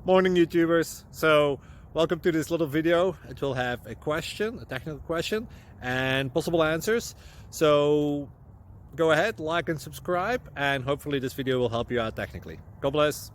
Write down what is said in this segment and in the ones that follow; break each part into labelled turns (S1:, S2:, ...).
S1: Morning YouTubers. So welcome to this little video. It will have a question, a technical question, and possible answers. So go ahead, like and subscribe, and hopefully this video will help you out technically. God bless.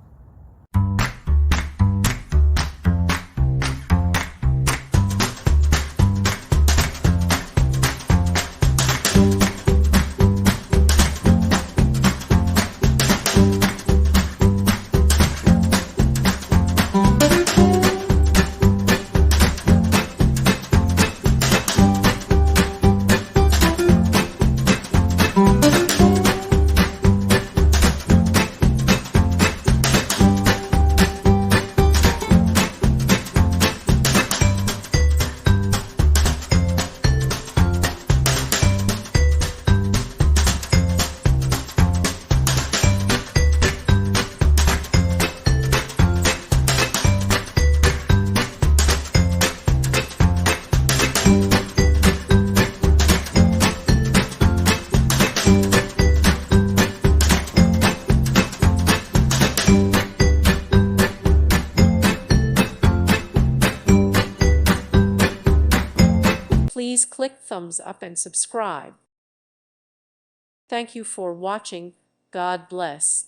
S2: Please click thumbs up and subscribe. Thank you for watching. God bless.